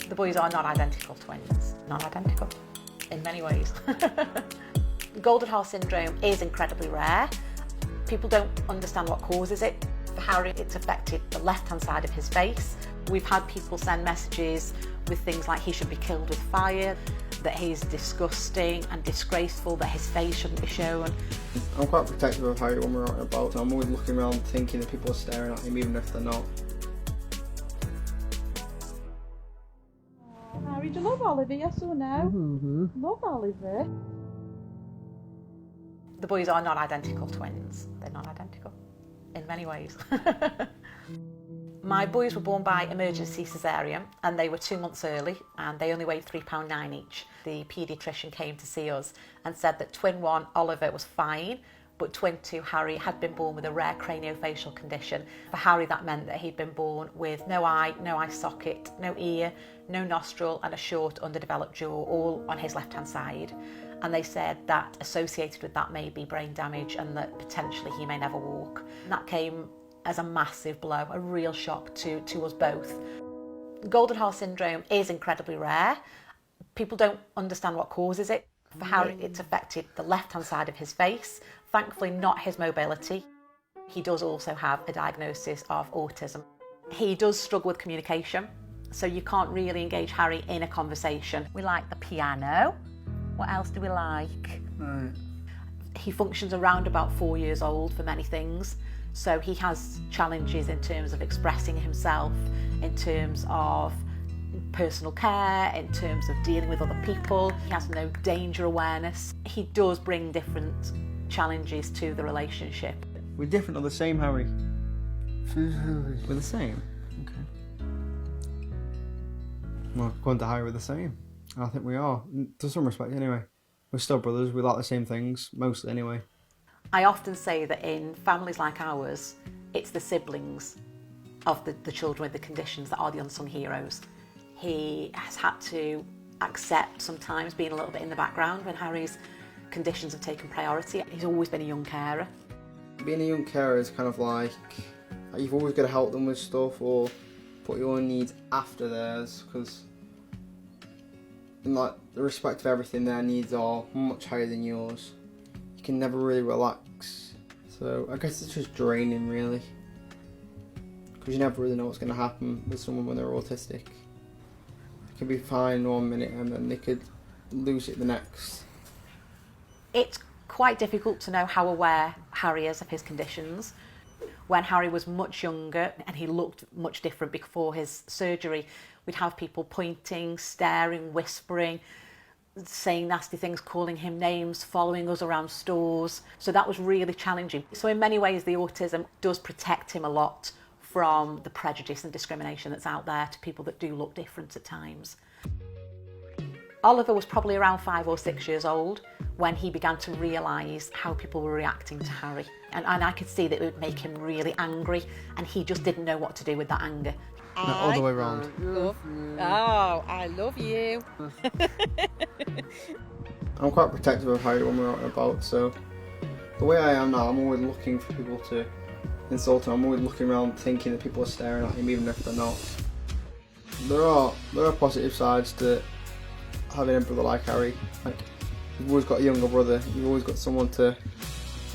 The boys are not identical twins. Not identical in many ways. Golden Horse syndrome is incredibly rare. People don't understand what causes it. For Harry, it's affected the left-hand side of his face. We've had people send messages with things like he should be killed with fire, that he's disgusting and disgraceful, that his face shouldn't be shown. I'm quite protective of Harry when we're out and about. I'm always looking around thinking that people are staring at him even if they're not. Harry, do you love Oliver, yes or no? Mm-hmm. Love Oliver. The boys are not identical twins. They're not identical in many ways. My boys were born by emergency caesarean and they were 2 months early and they only weighed £3.9 each. The paediatrician came to see us and said that twin 1, Oliver, was fine, but twin 2, Harry, had been born with a rare craniofacial condition. For Harry, that meant that he'd been born with no eye socket, no ear, no nostril and a short underdeveloped jaw, all on his left-hand side. And they said that associated with that may be brain damage and that potentially he may never walk. And that came as a massive blow, a real shock to us both. Golden Horse syndrome is incredibly rare. People don't understand what causes it. For Harry, it's affected the left-hand side of his face, thankfully not his mobility. He does also have a diagnosis of autism. He does struggle with communication, so you can't really engage Harry in a conversation. We like the piano. What else do we like? Right. He functions around about 4 years old for many things. So he has challenges in terms of expressing himself, in terms of personal care, in terms of dealing with other people. He has no danger awareness. He does bring different challenges to the relationship. We're different or the same, Harry? We're the same? Okay. Well, according to Harry, we're the same. I think we are, to some respect anyway. We're still brothers, we like the same things, mostly anyway. I often say that in families like ours, it's the siblings of the children with the conditions that are the unsung heroes. He has had to accept sometimes being a little bit in the background when Harry's conditions have taken priority. He's always been a young carer. Being a young carer is kind of like you've always got to help them with stuff or put your own needs after theirs, because in like the respect of everything, their needs are much higher than yours. You can never really relax, so I guess it's just draining really, because you never really know what's going to happen with someone when they're autistic. They could be fine 1 minute and then they could lose it the next. It's quite difficult to know how aware Harry is of his conditions. When Harry was much younger and he looked much different before his surgery, we'd have people pointing, staring, whispering, saying nasty things, calling him names, following us around stores. So that was really challenging. So in many ways, the autism does protect him a lot from the prejudice and discrimination that's out there to people that do look different at times. Oliver was probably around 5 or 6 years old when he began to realise how people were reacting to Harry. And I could see that it would make him really angry, and he just didn't know what to do with that anger. No, all the way around. I love you. I'm quite protective of Harry when we're out and about, so the way I am now, I'm always looking for people to insult him. I'm always looking around thinking that people are staring at him even if they're not. There are positive sides to having a brother like Harry. Like, you've always got a younger brother, you've always got someone to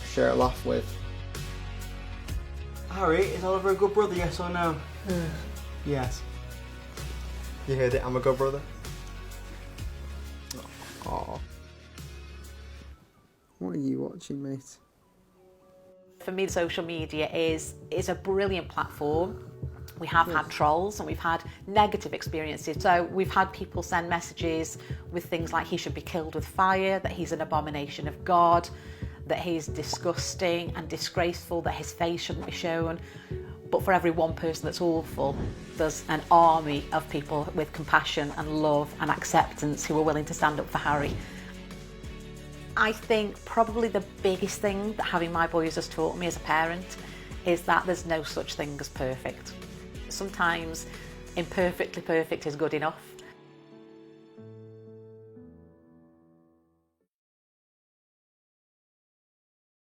share a laugh with. Harry, is Oliver a good brother, yes or no? Yes. You heard it, I'm a good brother. Aww. What are you watching, mate? For me, social media is a brilliant platform. We have had trolls and we've had negative experiences. So we've had people send messages with things like he should be killed with fire, that he's an abomination of God, that he's disgusting and disgraceful, that his face shouldn't be shown. But for every one person that's awful, there's an army of people with compassion and love and acceptance who are willing to stand up for Harry. I think probably the biggest thing that having my boys has taught me as a parent is that there's no such thing as perfect. Sometimes imperfectly perfect is good enough.